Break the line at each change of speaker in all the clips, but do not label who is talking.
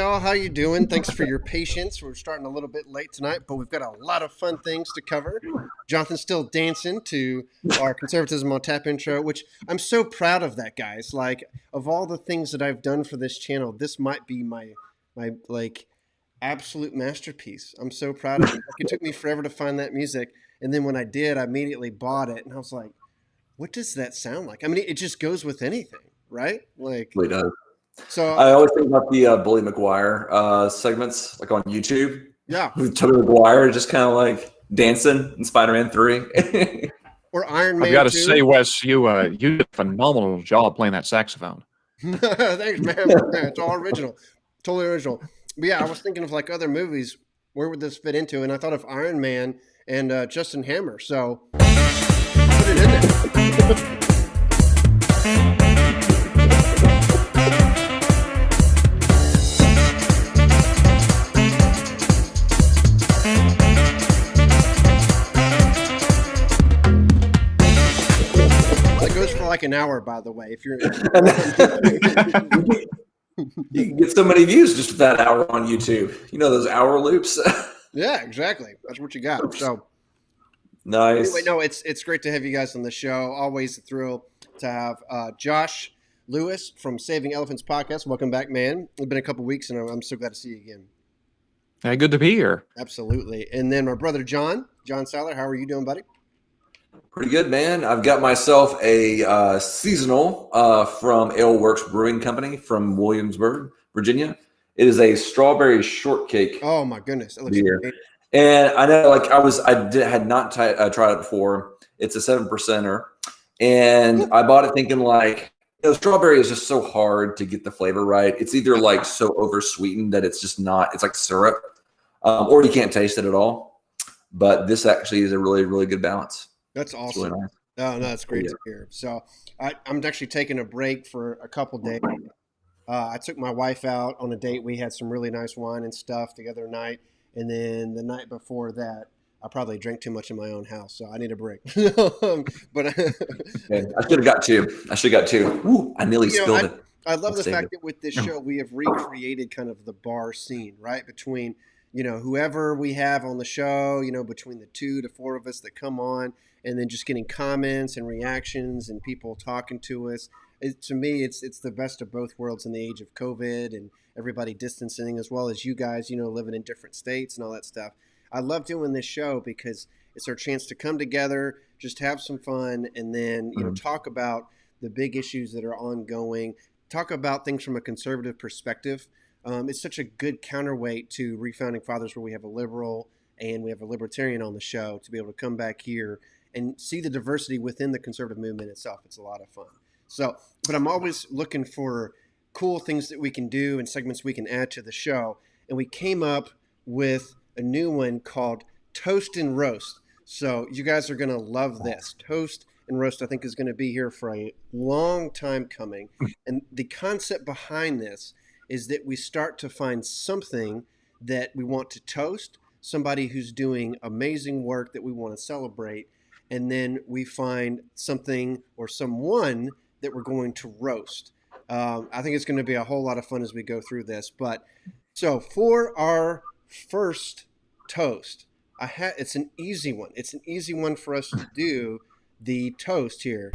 y'all. How you doing? Thanks for your patience. We're starting a little bit late tonight, but we've got a lot of fun things to cover. Jonathan's still dancing to our Conservatism on Tap intro, which I'm so proud of that, guys. Like, of all the things that I've done for this channel, this might be my like absolute masterpiece. I'm so proud of it. Like, it took me forever to find that music, and then when I did, I immediately bought it, and I was like, what does that sound like? I mean, it just goes with anything, right? Like,
Really does.
so
I always think about the Bully McGuire segments, like on YouTube.
yeah.
With Tobey Maguire just kind of like dancing in Spider-Man 3.
Or Iron Man.
I've got to
2.
say, Wes, you did a phenomenal job playing that saxophone.
Thanks, man. Yeah, it's all original, totally original. But yeah, I was thinking of like other movies. Where would this fit into? And I thought of Iron Man and Justin Hammer. So put it in there. Like an hour, by the way, if you're
you can get so many views just with that hour on YouTube. You know those hour loops.
Yeah, exactly. That's what you got. So
nice.
Anyway, no, it's great to have you guys on the show. Always a thrill to have Josh Lewis from Saving Elephants podcast. Welcome back, man. It's been a couple weeks, and I'm so glad to see you again.
Hey, good to be here.
Absolutely. And then my brother John Seiler. How are you doing, buddy?
Pretty good, man. I've got myself a seasonal from Ale Works Brewing Company from Williamsburg, Virginia. It is a strawberry shortcake.
Oh my goodness! It looks
beer.
amazing.
And I know, like had not tried it before. It's a 7%er, and I bought it thinking like, strawberry is just so hard to get the flavor right. It's either like so over sweetened that it's just not. It's like syrup, or you can't taste it at all. But this actually is a really, really good balance.
That's awesome.
Really nice.
Oh, no, that's great to hear. So I'm actually taking a break for a couple days. I took my wife out on a date. We had some really nice wine and stuff the other night. And then the night before that, I probably drank too much in my own house. So I need a break. But
okay. I should have got two. Ooh, I nearly spilled it.
I love the fact that with this show, we have recreated kind of the bar scene, right? Between, whoever we have on the show, between the 2 to 4 of us that come on, and then just getting comments and reactions and people talking to us. To me, it's the best of both worlds in the age of COVID and everybody distancing, as well as you guys, living in different states and all that stuff. I love doing this show because it's our chance to come together, just have some fun, and then, talk about the big issues that are ongoing, talk about things from a conservative perspective. It's such a good counterweight to Refounding Fathers, where we have a liberal and we have a libertarian on the show, to be able to come back here and see the diversity within the conservative movement itself. It's a lot of fun. So, but I'm always looking for cool things that we can do and segments we can add to the show. And we came up with a new one called Toast and Roast. So you guys are going to love this. Toast and Roast, I think, is going to be here for a long time coming. And the concept behind this is that we start to find something that we want to toast, somebody who's doing amazing work that we want to celebrate, and then we find something or someone that we're going to roast. I think it's going to be a whole lot of fun as we go through this. But so for our first toast, it's an easy one. It's an easy one for us to do the toast here.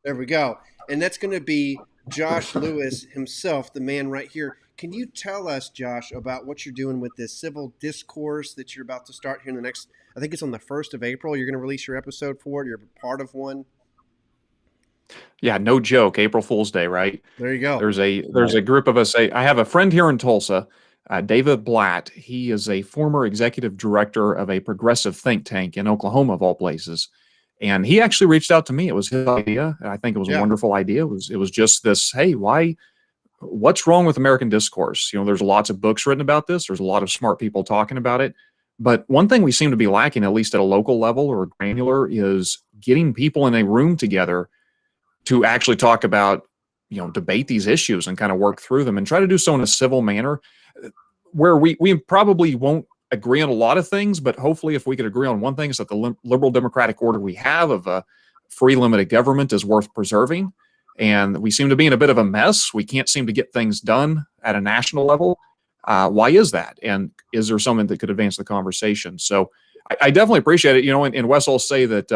There we go. And that's going to be Josh Lewis himself, the man right here. Can you tell us, Josh, about what you're doing with this civil discourse that you're about to start here in the next, I think it's on the 1st of April. You're going to release your episode for it. You're part of one.
Yeah, no joke. April Fool's Day, right?
There you go.
There's a group of us. I have a friend here in Tulsa, David Blatt. He is a former executive director of a progressive think tank in Oklahoma, of all places. And he actually reached out to me. It was his idea. I think it was a wonderful idea. It was just this, hey, what's wrong with American discourse? There's lots of books written about this. There's a lot of smart people talking about it. But one thing we seem to be lacking, at least at a local level or granular, is getting people in a room together to actually talk about, debate these issues and kind of work through them and try to do so in a civil manner where we probably won't agree on a lot of things, but hopefully if we could agree on one thing, is that the liberal democratic order we have of a free limited government is worth preserving. And we seem to be in a bit of a mess. We can't seem to get things done at a national level. Why is that? And is there something that could advance the conversation? So I definitely appreciate it. And Wes will say that,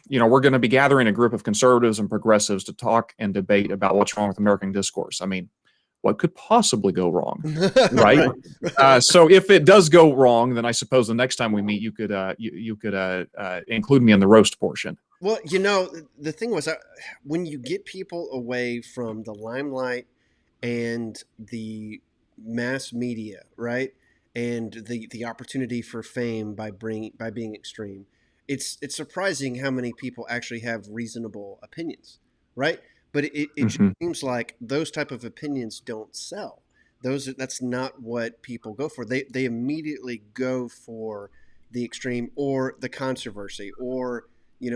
we're going to be gathering a group of conservatives and progressives to talk and debate about what's wrong with American discourse. I mean, what could possibly go wrong, right? So if it does go wrong, then I suppose the next time we meet, you could include me in the roast portion.
Well, the thing was, when you get people away from the limelight and the mass media, right, and the opportunity for fame by being extreme, it's surprising how many people actually have reasonable opinions, right? But it just seems like those type of opinions don't sell. That's not what people go for. They immediately go for the extreme or the controversy or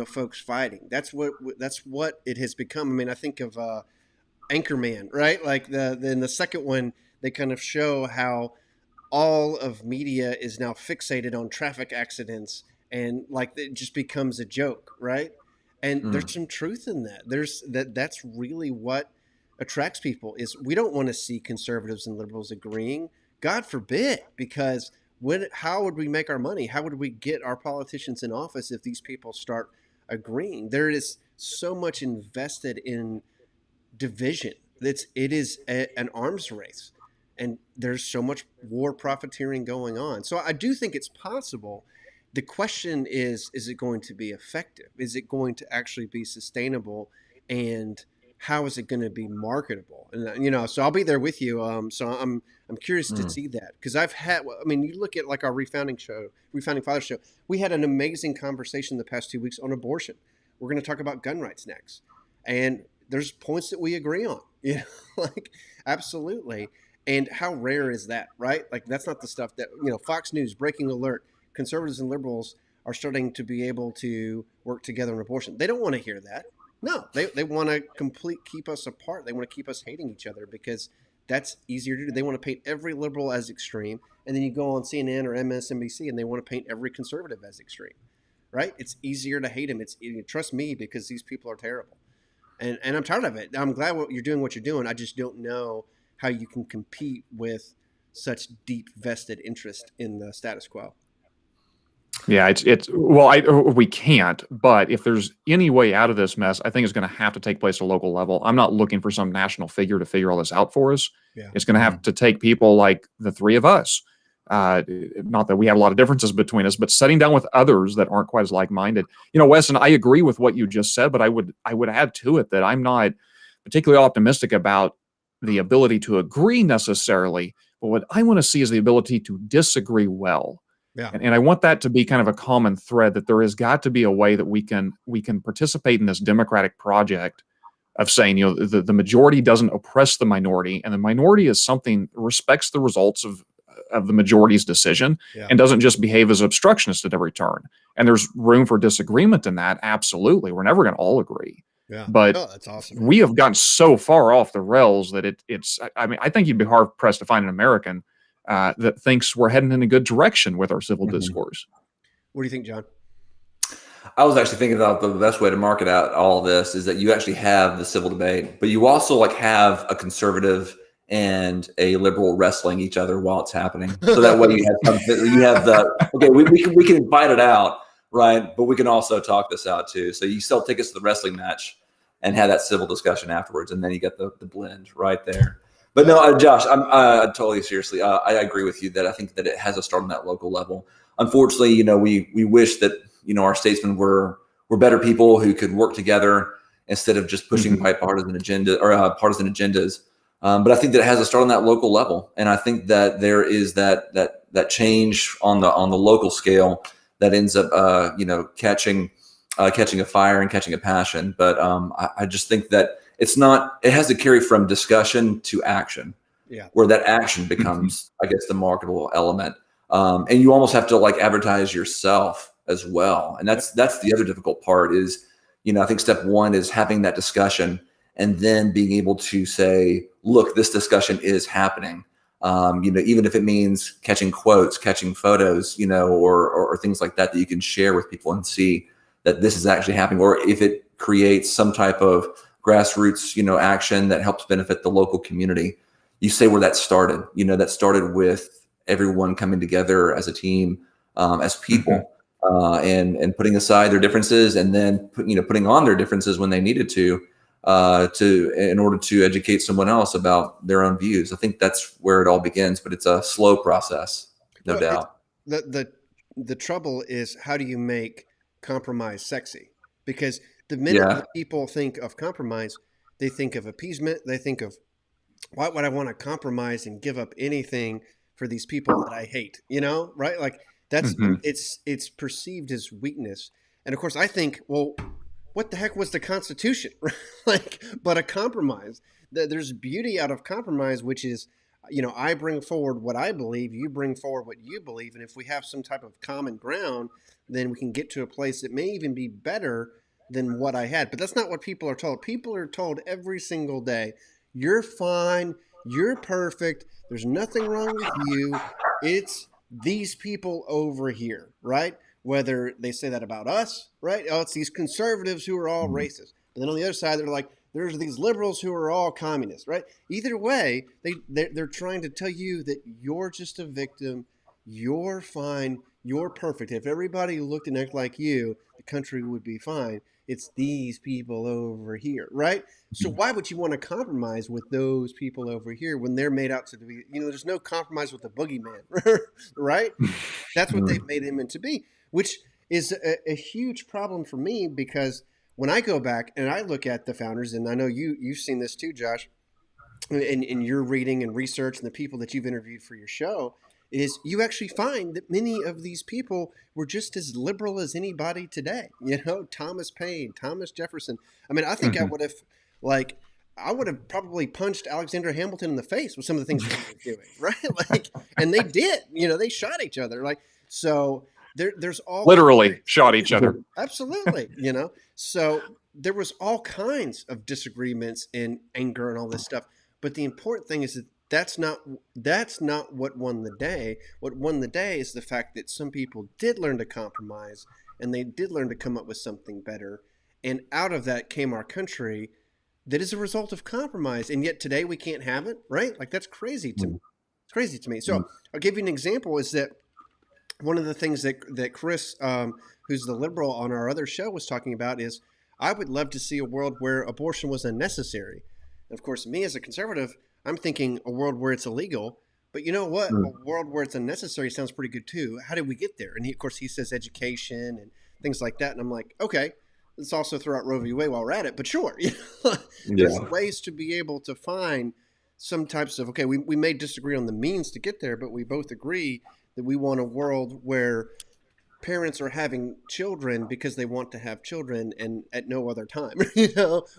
folks fighting. That's what it has become. I mean, I think of Anchorman, right? Like in the second one, they kind of show how all of media is now fixated on traffic accidents, and like it just becomes a joke, right? And there's some truth in that. That's really what attracts people. Is we don't want to see conservatives and liberals agreeing. God forbid, because how would we make our money? How would we get our politicians in office if these people start agreeing? There is so much invested in division. It is an arms race, and there's so much war profiteering going on. So I do think it's possible. The question is it going to be effective? Is it going to actually be sustainable? And how is it going to be marketable? And, so I'll be there with you. So I'm curious to see that, because you look at like our Refounding Fathers show, we had an amazing conversation the past 2 weeks on abortion. We're going to talk about gun rights next. And there's points that we agree on, like absolutely. And how rare is that, right? Like that's not the stuff that, Fox News, breaking alert, conservatives and liberals are starting to be able to work together on abortion. They don't want to hear that. No, they want to keep us apart. They want to keep us hating each other because that's easier to do. They want to paint every liberal as extreme. And then you go on CNN or MSNBC and they want to paint every conservative as extreme, right? It's easier to hate them. Trust me, because these people are terrible. And I'm tired of it. I'm glad you're doing what you're doing. I just don't know how you can compete with such deep vested interest in the status quo.
Yeah, we can't. But if there's any way out of this mess, I think it's going to have to take place at a local level. I'm not looking for some national figure to figure all this out for us. Yeah. It's going to have to take people like the three of us. Not that we have a lot of differences between us, but sitting down with others that aren't quite as like-minded. Wes, and I agree with what you just said, but I would add to it that I'm not particularly optimistic about the ability to agree necessarily. But what I want to see is the ability to disagree well. Yeah. And I want that to be kind of a common thread, that there has got to be a way that we can participate in this democratic project of saying, the majority doesn't oppress the minority, and the minority is something respects the results of the majority's decision, and doesn't just behave as obstructionist at every turn. And there's room for disagreement in that. Absolutely. We're never going to all agree. Yeah. But
that's awesome.
We have gotten so far off the rails that I think you'd be hard pressed to find an American that thinks we're heading in a good direction with our civil discourse.
What do you think, John?
I was actually thinking about the best way to market out all of this is that you actually have the civil debate, but you also have a conservative and a liberal wrestling each other while it's happening. So that way you have we can fight it out, right? But we can also talk this out too. So you sell tickets to the wrestling match and have that civil discussion afterwards, and then you get the blend right there. But no, Josh, I'm totally seriously. I agree with you that I think that it has to start on that local level. Unfortunately, we wish that our statesmen were better people who could work together instead of just pushing bipartisan agenda or partisan agendas. But I think that it has to start on that local level, and I think that there is that change on the local scale that ends up catching a fire and catching a passion. But I just think that it has to carry from discussion to action, where that action becomes, I guess, the marketable element. And you almost have to advertise yourself as well. And that's the other difficult part is, I think step one is having that discussion and then being able to say, look, this discussion is happening. Even if it means catching quotes, catching photos, or things like that you can share with people and see that this is actually happening, or if it creates some type of grassroots, action that helps benefit the local community. you say where that started. That started with everyone coming together as a team, as people, and putting aside their differences, and then putting on their differences when they needed to in order to educate someone else about their own views. I think that's where it all begins, but it's a slow process, no doubt.
The trouble is, how do you make compromise sexy? Because the minute that people think of compromise, they think of appeasement. They think of, why would I want to compromise and give up anything for these people that I hate? Right? Like that's it's perceived as weakness. And of course, I think, well, what the heck was the Constitution? But a compromise. There's beauty out of compromise, which is, I bring forward what I believe, you bring forward what you believe, and if we have some type of common ground, then we can get to a place that may even be better than what I had. But that's not what people are told. People are told every single day, you're fine, you're perfect, there's nothing wrong with you, it's these people over here, right? Whether they say that about us, right? Oh, it's these conservatives who are all racist. But then on the other side, they're like, there's these liberals who are all communists, right? Either way, they're trying to tell you that you're just a victim, you're fine, you're perfect. If everybody looked and acted like you, the country would be fine. It's these people over here, right? So why would you want to compromise with those people over here when they're made out to be, there's no compromise with the boogeyman, right? That's what they've made him into be, which is a huge problem for me, because when I go back and I look at the founders, and I know you've seen this too, Josh, in your reading and research and the people that you've interviewed for your show, is you actually find that many of these people were just as liberal as anybody today. Thomas Paine, Thomas Jefferson. I mean, I think I would have probably punched Alexander Hamilton in the face with some of the things they were doing, right? And they did. They shot each other. So there's all
literally shot each other.
Absolutely. So there was all kinds of disagreements and anger and all this stuff. But the important thing is that that's not what won the day. What won the day is the fact that some people did learn to compromise, and they did learn to come up with something better. And out of that came our country that is a result of compromise. And yet today we can't have it, right? That's crazy to me. It's crazy to me. So I'll give you an example, is that one of the things that Chris, who's the liberal on our other show, was talking about is, I would love to see a world where abortion was unnecessary. And of course, me as a conservative, I'm thinking a world where it's illegal. But you know what? A world where it's unnecessary sounds pretty good too. How did we get there? And of course, he says education and things like that. And I'm like, okay, let's also throw out Roe v. Wade while we're at it. But sure, there's ways to be able to find some types of, okay, we may disagree on the means to get there, but we both agree that we want a world where parents are having children because they want to have children and at no other time,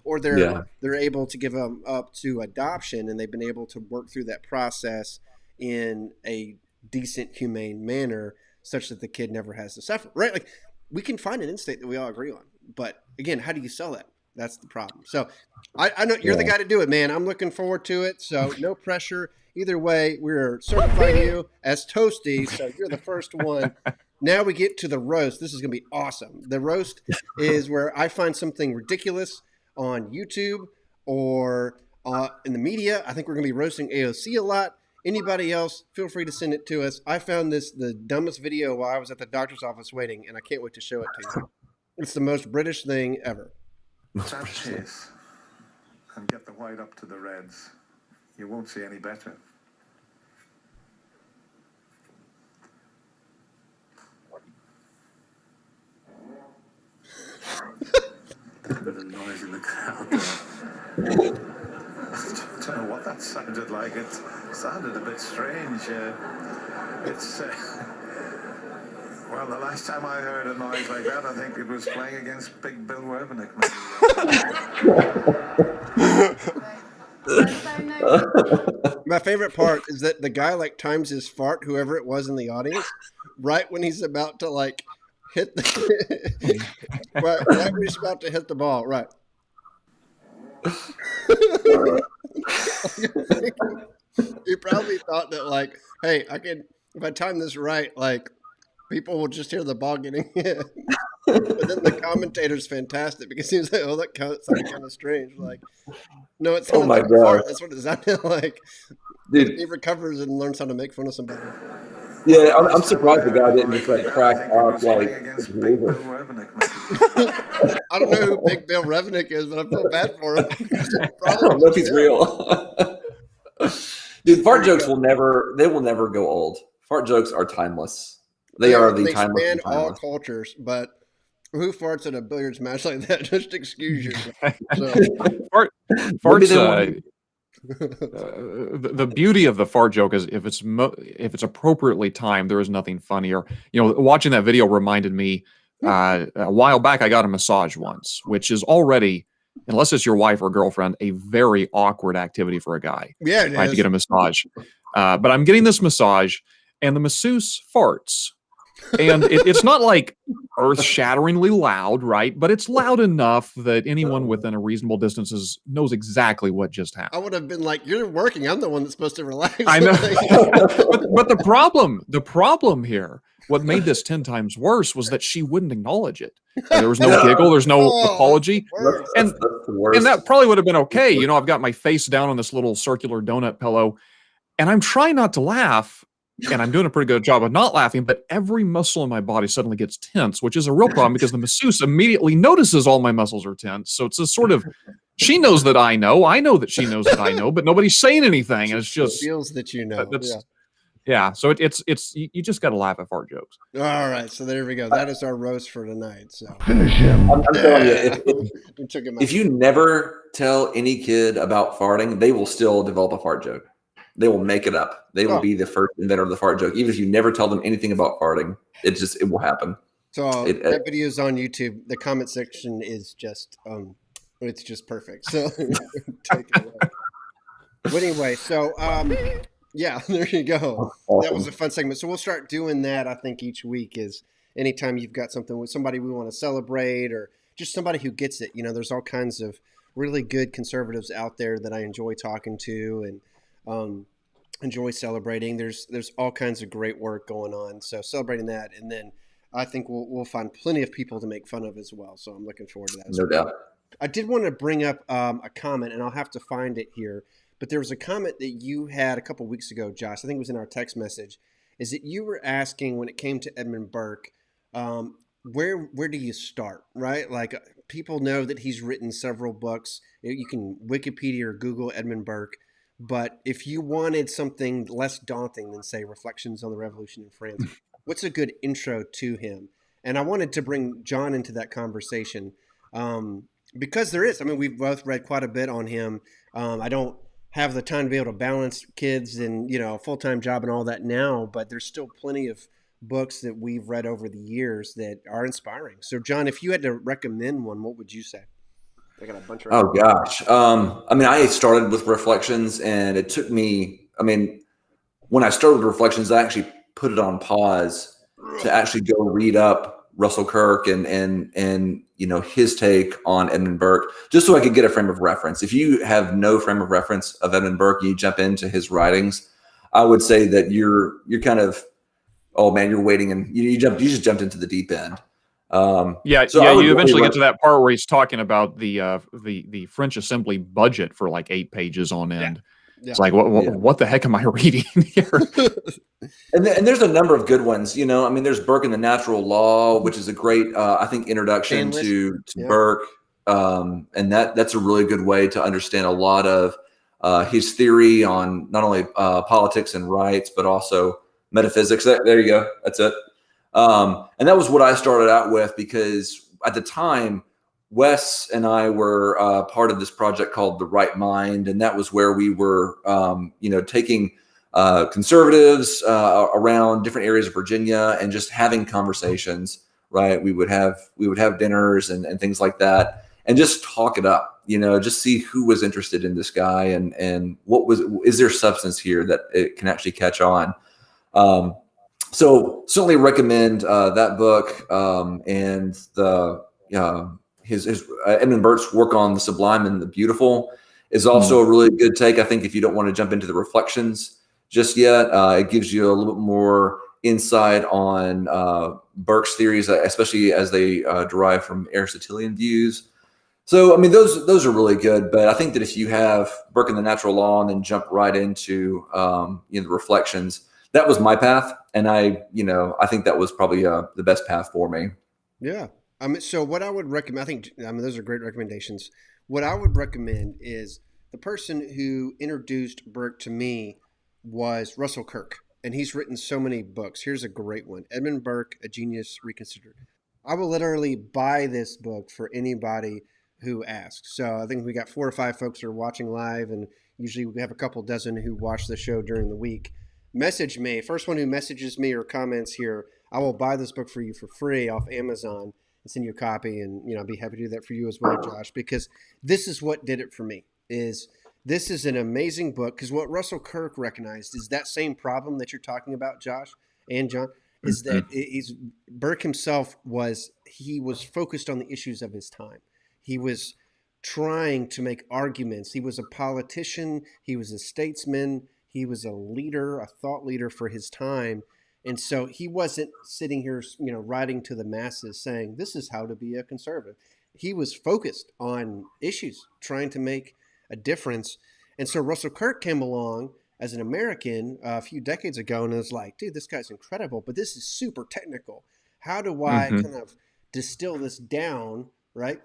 or they're able to give them up to adoption, and they've been able to work through that process in a decent, humane manner such that the kid never has to suffer, right? We can find an end state that we all agree on. But again, how do you sell that? That's the problem. So I know you're the guy to do it, man. I'm looking forward to it. So no pressure. Either way, we're certifying you as Toasty. So you're the first one. Now we get to the roast. This is going to be awesome. The roast is where I find something ridiculous on YouTube or in the media. I think we're going to be roasting AOC a lot. Anybody else, feel free to send it to us. I found this the dumbest video while I was at the doctor's office waiting, and I can't wait to show it to you. It's the most British thing ever.
That chase and get the white up to the reds. You won't see any better. There's a bit of noise in the crowd there. I don't know what that sounded like. It sounded a bit strange. Well, the last time I heard a noise like that, I think it was playing against Big Bill Werbenick.
My favorite part is that the guy times his fart, whoever it was in the audience, right when he's about to hit the right when he's about to hit the ball, right. He probably thought that hey, if I time this right, people will just hear the ball getting hit. But then the commentator's fantastic because he was like, that sounded kind of strange. No, it sounded like a fart. That's what it sounded like.
Dude,
he recovers and learns how to make fun of somebody.
Yeah, I'm surprised the guy didn't just like crack up like it's
Big Bill
illegal.
Revenant.
I don't know who Big Bill Revenick is, but I feel bad for him.
I don't know if he's real. Dude, fart jokes will never go old. Fart jokes are timeless. They are the timeless.
They
and
span all
timeless.
cultures, but who farts at a billiards match like that? Just excuse yourself. So,
Farts. The beauty of the fart joke is if it's appropriately timed, there is nothing funnier. Watching that video reminded me a while back. I got a massage once, which is already, unless it's your wife or girlfriend, a very awkward activity for a guy.
yeah,
Right, to get a massage. But I'm getting this massage, and the masseuse farts. And it's not like earth-shatteringly loud, right? But it's loud enough that anyone within a reasonable distance knows exactly what just
I
happened.
would have been like, "You're working. I'm the one that's supposed to relax."
I know. but the problem here, what made this 10 times worse was that she wouldn't acknowledge it. There was no giggle. There's no apology.
That's the worst.
And that probably would have been okay. I've got my face down on this little circular donut pillow, and I'm trying not to laugh. And I'm doing a pretty good job of not laughing, but every muscle in my body suddenly gets tense, which is a real problem because the masseuse immediately notices all my muscles are tense. So it's a sort of, she knows that I know that she knows that I know, but nobody's saying anything. And it's just
feels that
yeah. So it's you just got to laugh at fart jokes.
All right, so there we go. That is our roast for tonight. So
I'm telling you,
if
you never tell any kid about farting, they will still develop a fart joke. They will make it up. They will be the first inventor of the fart joke. Even if you never tell them anything about farting, it will happen.
So that video is on YouTube. The comment section is just it's just perfect. So take it away. But anyway, so yeah, there you go. Awesome. That was a fun segment. So we'll start doing that, I think, each week. Is anytime you've got something with somebody we want to celebrate or just somebody who gets it. There's all kinds of really good conservatives out there that I enjoy talking to and enjoy celebrating. There's all kinds of great work going on. So celebrating that, and then I think we'll find plenty of people to make fun of as well. So I'm looking forward to that.
No doubt.
I did want to bring up a comment, and I'll have to find it here. But there was a comment that you had a couple weeks ago, Josh. I think it was in our text message. Is that you were asking when it came to Edmund Burke, where do you start, right? Like people know that he's written several books. You can Wikipedia or Google Edmund Burke. But if you wanted something less daunting than, say, Reflections on the Revolution in France, what's a good intro to him? And I wanted to bring John into that conversation because there is. I mean, we've both read quite a bit on him. I don't have the time to be able to balance kids and, a full-time job and all that now, but there's still plenty of books that we've read over the years that are inspiring. So, John, if you had to recommend one, what would you say? I got a bunch of
gosh. I started with Reflections, and it took me, when I started with Reflections, I actually put it on pause to actually go read up Russell Kirk and his take on Edmund Burke, just so I could get a frame of reference. If you have no frame of reference of Edmund Burke, you jump into his writings, I would say that you're kind of, oh man, you're waiting and you just jumped into the deep end.
You eventually get to that part where he's talking about the French Assembly budget for like 8 pages on end. Yeah. It's like, what the heck am I reading here?
and there's a number of good ones. There's Burke and the Natural Law, which is a great, I think, introduction to Burke. And that's a really good way to understand a lot of his theory on not only politics and rights, but also metaphysics. There you go. That's it. And that was what I started out with because at the time, Wes and I were part of this project called The Right Mind. And that was where we were, taking conservatives around different areas of Virginia and just having conversations, right? We would have dinners and things like that and just talk it up, just see who was interested in this guy and is there substance here that it can actually catch on. So certainly recommend that book and his Edmund Burke's work on the sublime and the beautiful is also a really good take. I think if you don't want to jump into the Reflections just yet, it gives you a little bit more insight on Burke's theories, especially as they derive from Aristotelian views. So, I mean, those are really good, but I think that if you have Burke and the Natural Law and then jump right into the reflections, that was my path, and I think that was probably the best path for me.
Yeah. So what I would recommend, those are great recommendations. What I would recommend is the person who introduced Burke to me was Russell Kirk, and he's written so many books. Here's a great one: Edmund Burke, A Genius Reconsidered. I will literally buy this book for anybody who asks. So I think we got 4 or 5 folks who are watching live, and usually we have a couple dozen who watch the show during the week. Message me. First one who messages me or comments here, I will buy this book for you for free off Amazon and send you a copy. And I'll be happy to do that for you as well, Josh, because this is what did it for me. This is an amazing book, because what Russell Kirk recognized is that same problem that you're talking about, Josh and John, is that Burke himself was focused on the issues of his time. He was trying to make arguments. He was a politician. He was a statesman. He was a leader, a thought leader for his time. And so he wasn't sitting here, writing to the masses saying, this is how to be a conservative. He was focused on issues, trying to make a difference. And so Russell Kirk came along as an American a few decades ago and was like, dude, this guy's incredible, but this is super technical. How do I kind of distill this down, right?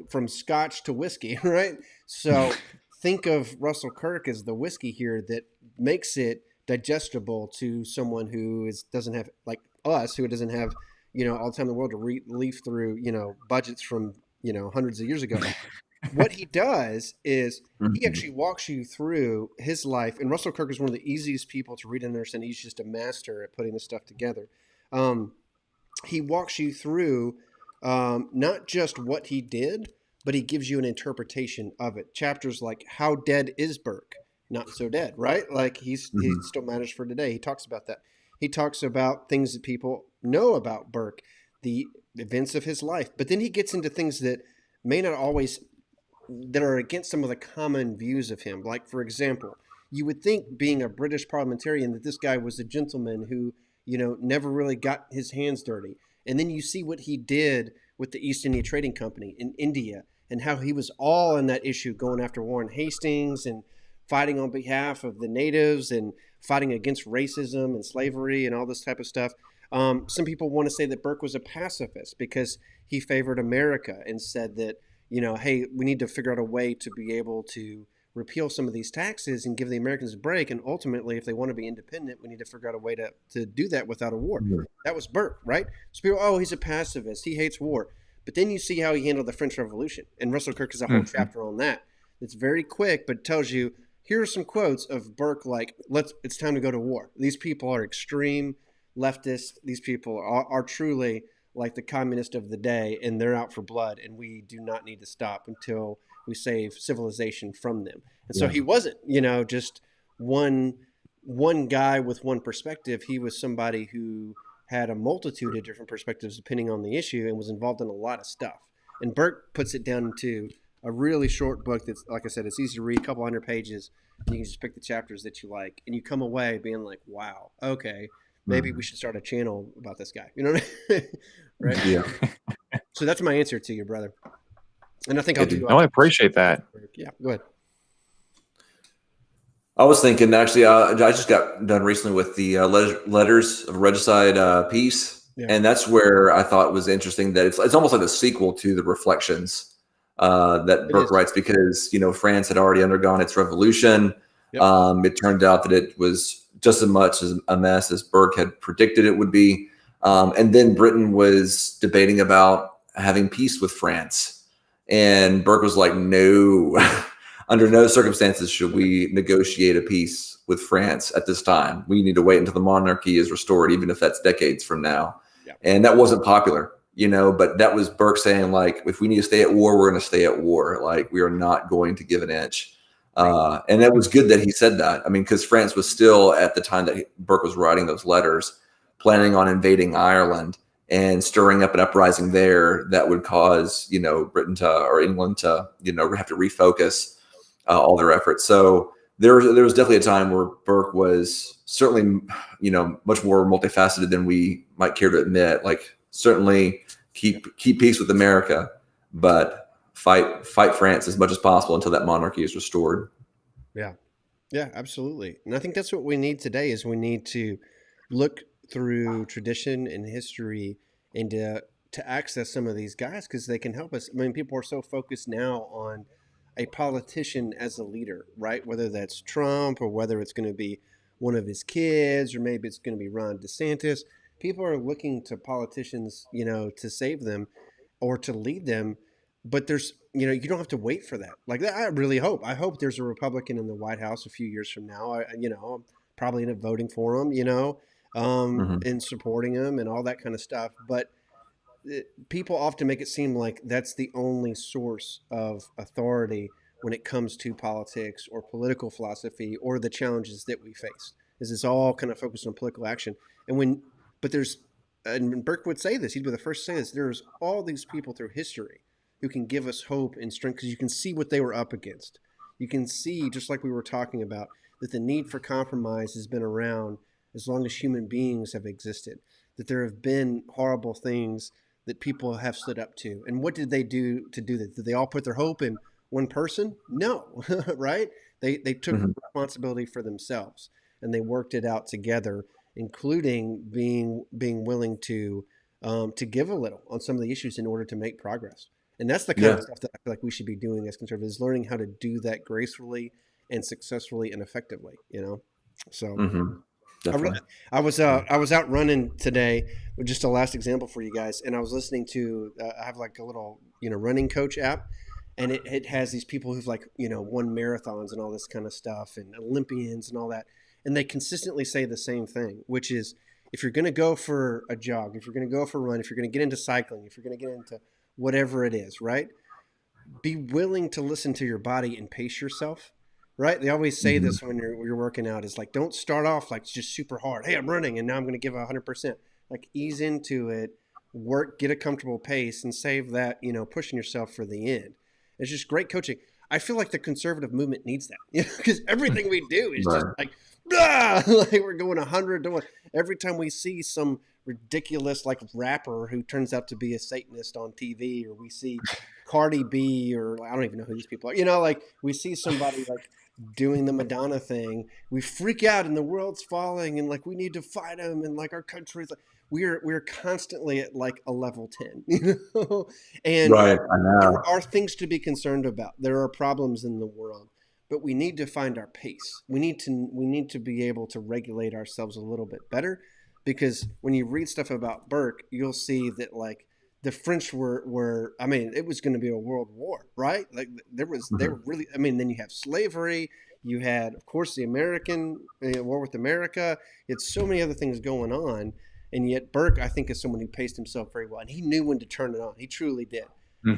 From scotch to whiskey, right? So think of Russell Kirk as the whiskey here that makes it digestible to someone who doesn't have, like us, who doesn't have, all the time in the world to leaf through, budgets from, hundreds of years ago. What he does is he actually walks you through his life. And Russell Kirk is one of the easiest people to read and understand. He's just a master at putting this stuff together. He walks you through not just what he did, but he gives you an interpretation of it. Chapters like How Dead is Burke? Not so dead, right? Like he still matters for today. He talks about that. He talks about things that people know about Burke, the events of his life. But then he gets into things that may not always, that are against some of the common views of him. Like, for example, you would think, being a British parliamentarian, that this guy was a gentleman who, never really got his hands dirty. And then you see what he did with the East India Trading Company in India, and how he was all in that issue, going after Warren Hastings and fighting on behalf of the natives and fighting against racism and slavery and all this type of stuff. Some people want to say that Burke was a pacifist because he favored America and said that, hey, we need to figure out a way to be able to repeal some of these taxes and give the Americans a break. And ultimately, if they want to be independent, we need to figure out a way to do that without a war. That was Burke, right? So people, he's a pacifist. He hates war. But then you see how he handled the French Revolution. And Russell Kirk has a whole chapter on that. It's very quick, but it tells you, here are some quotes of Burke, like, it's time to go to war. These people are extreme leftists. These people are truly like the communists of the day, and they're out for blood, and we do not need to stop until we save civilization from them. And so he wasn't, just one guy with one perspective. He was somebody who had a multitude of different perspectives depending on the issue and was involved in a lot of stuff. And Burke puts it down into a really short book that's, like I said, it's easy to read, a couple hundred pages, and you can just pick the chapters that you like, and you come away being like, wow, okay, maybe we should start a channel about this guy. You know what I mean? Right?
Yeah.
So that's my answer to you, brother. And I think I'll do.
No, I appreciate that.
Yeah, go ahead.
I was thinking, actually, I just got done recently with the Letters of Regicide piece, and that's where I thought it was interesting that it's almost like a sequel to the Reflections that Burke writes, because France had already undergone its revolution. It turned out that it was just as much as a mess as Burke had predicted it would be, and then Britain was debating about having peace with France, and Burke was like, no. Under no circumstances should we negotiate a peace with France at this time. We need to wait until the monarchy is restored, even if that's decades from now. And that wasn't popular, but that was Burke saying, like, if we need to stay at war, we're going to stay at war. Like, we are not going to give an inch. And that was good that he said that. I mean, because France was still, at the time that Burke was writing those letters, planning on invading Ireland and stirring up an uprising there that would cause, Britain or England to, have to refocus all their efforts. So there was definitely a time where Burke was certainly, much more multifaceted than we might care to admit. Like, certainly keep peace with America, but fight France as much as possible until that monarchy is restored.
Yeah. Yeah, absolutely. And I think that's what we need today is we need to look through tradition and history and to access some of these guys because they can help us. I mean, people are so focused now on a politician as a leader, right? Whether that's Trump or whether it's going to be one of his kids or maybe it's going to be Ron DeSantis. People are looking to politicians, to save them or to lead them. But there's, you don't have to wait for that. Like that, I hope there's a Republican in the White House a few years from now. I'm probably end up voting for him, and supporting him and all that kind of stuff. But people often make it seem like that's the only source of authority when it comes to politics or political philosophy or the challenges that we face. Is it's all kind of focused on political action. But there's, and Burke would say this, he'd be the first to say this, there's all these people through history who can give us hope and strength because you can see what they were up against. You can see, just like we were talking about, that the need for compromise has been around as long as human beings have existed, that there have been horrible things that people have stood up to. And what did they do to do that? Did they all put their hope in one person? No, right? They took responsibility for themselves and they worked it out together, including being willing to give a little on some of the issues in order to make progress. And that's the kind of stuff that I feel like we should be doing as conservatives, learning how to do that gracefully and successfully and effectively, So I was out running today with just a last example for you guys. And I was listening to, I have like a little, running coach app, and it has these people who've like, won marathons and all this kind of stuff and Olympians and all that. And they consistently say the same thing, which is if you're going to go for a jog, if you're going to go for a run, if you're going to get into cycling, if you're going to get into whatever it is, right? Be willing to listen to your body and pace yourself, right? They always say this when you're working out is like, don't start off like just super hard. Hey, I'm running and now I'm going to give 100%. Like ease into it, work, get a comfortable pace and save that, pushing yourself for the end. It's just great coaching. I feel like the conservative movement needs that, because everything we do is just like, like we're going 100 to 1. Every time we see some ridiculous like rapper who turns out to be a Satanist on TV, or we see Cardi B, or I don't even know who these people are, like we see somebody like doing the Madonna thing, we freak out and the world's falling and like we need to fight them and like our country's like we're constantly at like a level 10, and
Right, I know.
there are things to be concerned about. There are problems in the world, but we need to find our pace. We need to be able to regulate ourselves a little bit better, because when you read stuff about Burke, you'll see that like the French were I mean, it was going to be a world war, right? Like they were really, I mean, then you have slavery, you had, of course, the American war with America. It's so many other things going on. And yet Burke, I think, is someone who paced himself very well. And he knew when to turn it on. He truly did.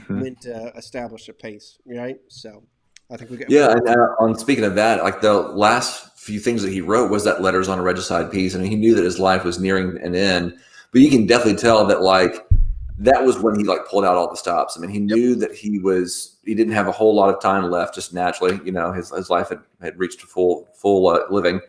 When to establish a pace, right? So I think we got...
Yeah, and on speaking of that, like the last few things that he wrote was that Letters on a Regicide piece. And he knew that his life was nearing an end. But you can definitely tell that like that was when he like pulled out all the stops. I mean, he knew that he didn't have a whole lot of time left, just naturally. His life had reached full living.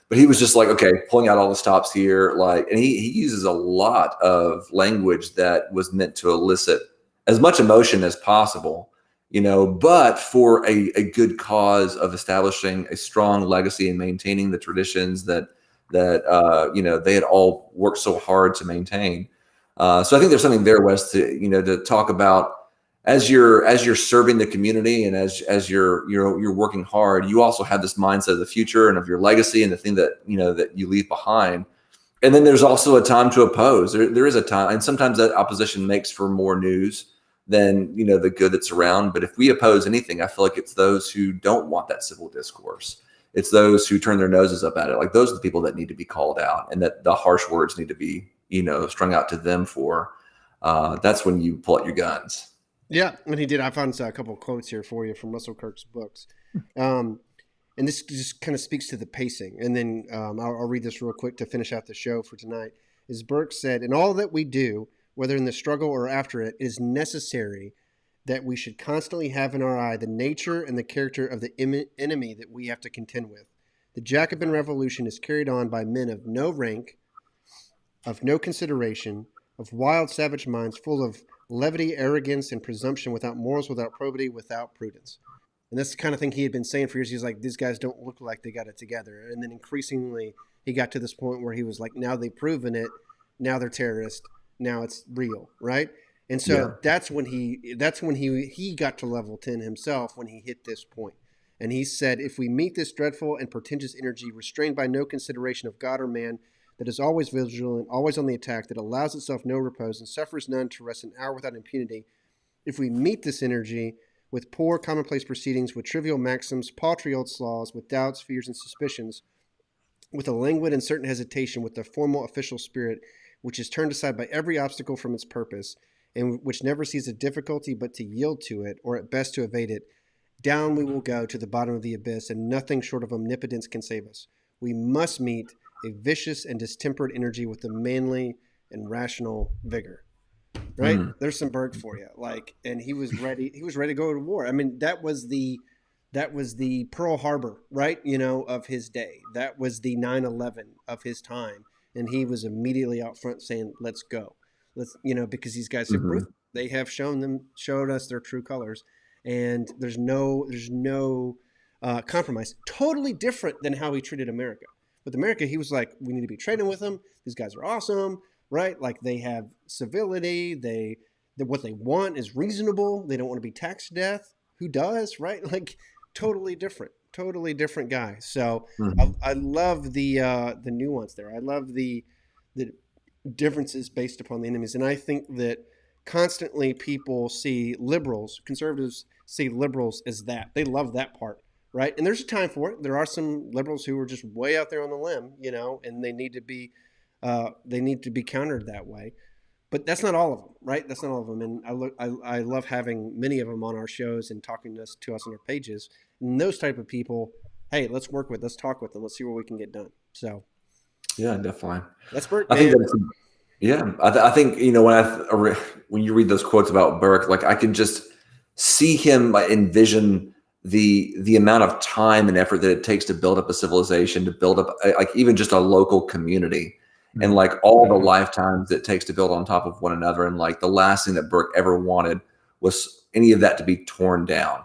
But he was just like, okay, pulling out all the stops here. Like, and he uses a lot of language that was meant to elicit as much emotion as possible, but for a good cause of establishing a strong legacy and maintaining the traditions that they had all worked so hard to maintain. So I think there's something there, Wes, to talk about as you're serving the community and as you're working hard. You also have this mindset of the future and of your legacy and the thing that that you leave behind. And then there's also a time to oppose. There is a time, and sometimes that opposition makes for more news than the good that's around. But if we oppose anything, I feel like it's those who don't want that civil discourse. It's those who turn their noses up at it. Like those are the people that need to be called out, and that the harsh words need to be strung out to them for. That's when you pull out your guns.
Yeah, and he did. I found a couple of quotes here for you from Russell Kirk's books. And this just kind of speaks to the pacing. And then I'll read this real quick to finish out the show for tonight. As Burke said, in all that we do, whether in the struggle or after it, it is necessary that we should constantly have in our eye the nature and the character of the enemy that we have to contend with. The Jacobin Revolution is carried on by men of no rank, of no consideration, of wild, savage minds, full of levity, arrogance, and presumption, without morals, without probity, without prudence. And that's the kind of thing he had been saying for years. He's like, these guys don't look like they got it together. And then increasingly, he got to this point where he was like, now they've proven it. Now they're terrorists. Now it's real, right? And so that's when he got to level 10 himself, when he hit this point. And he said, if we meet this dreadful and portentous energy, restrained by no consideration of God or man, that is always vigilant, always on the attack, that allows itself no repose, and suffers none to rest an hour without impunity, if we meet this energy with poor commonplace proceedings, with trivial maxims, paltry old laws, with doubts, fears, and suspicions, with a languid and certain hesitation, with the formal official spirit, which is turned aside by every obstacle from its purpose, and which never sees a difficulty but to yield to it, or at best to evade it, down we will go to the bottom of the abyss, and nothing short of omnipotence can save us. We must meet a vicious and distempered energy with a manly and rational vigor. Right? There's some Burke for you. Like, and he was ready to go to war. I mean, that was the Pearl Harbor, right? You know, of his day. That was the 9/11 of his time. And he was immediately out front saying, let's go. Let's, you know, because these guys have they have showed us their true colors. And there's no compromise. Totally different than how he treated America. With America, he was like, we need to be trading with them. These guys are awesome, right? Like, they have civility. What they want is reasonable. They don't want to be taxed to death. Who does, right? Like, totally different guy. So I love the nuance there. I love the differences based upon the enemies. And I think that constantly people see conservatives see liberals as that. They love that part. Right. And there's a time for it. There are some liberals who are just way out there on the limb, you know, and they need to be countered that way. But that's not all of them. Right. That's not all of them. And I love having many of them on our shows and talking to us on our pages. And those type of people, hey, let's talk with them. Let's see what we can get done. So.
Yeah, definitely.
That's Burke.
I think I think, you know, when you read those quotes about Burke, like, I can just see him, envision the amount of time and effort that it takes to build up a civilization, to build up like even just a local community, and like all the lifetimes it takes to build on top of one another. And like the last thing that Burke ever wanted was any of that to be torn down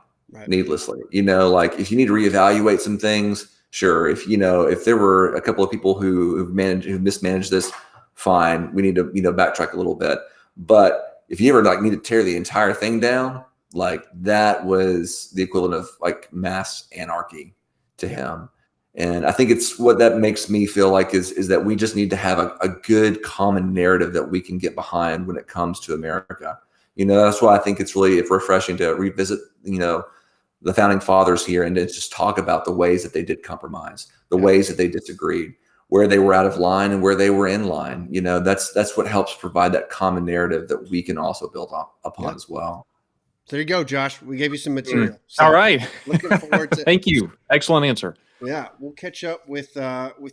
needlessly. You know, like, if you need to reevaluate some things, sure. If there were a couple of people who mismanaged this, fine. We need to, backtrack a little bit. But if you ever need to tear the entire thing down, like, that was the equivalent of like mass anarchy to him. And I think it's what that makes me feel like is that we just need to have a good common narrative that we can get behind when it comes to America. That's why I think it's refreshing to revisit, the founding fathers here and to just talk about the ways that they did compromise, the ways that they disagreed, where they were out of line and where they were in line. That's what helps provide that common narrative that we can also build upon as well.
There you go, Josh. We gave you some material. So
all right.
Looking forward to
Thank you. Excellent answer.
Yeah, we'll catch up with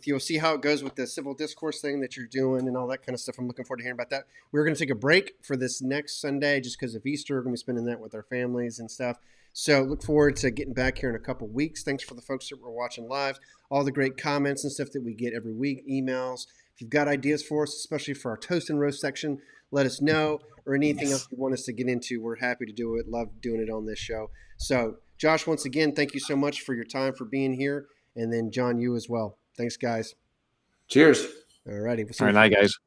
you. See how it goes with the civil discourse thing that you're doing and all that kind of stuff. I'm looking forward to hearing about that. We're going to take a break for this next Sunday just because of Easter. We're going to be spending that with our families and stuff. So look forward to getting back here in a couple weeks. Thanks for the folks that were watching live. All the great comments and stuff that we get every week, emails. If you've got ideas for us, especially for our toast and roast section, let us know, or anything else you want us to get into. We're happy to do it. Love doing it on this show. So Josh, once again, thank you so much for your time, for being here. And then John, you as well. Thanks, guys.
Cheers.
All righty.
All right, guys.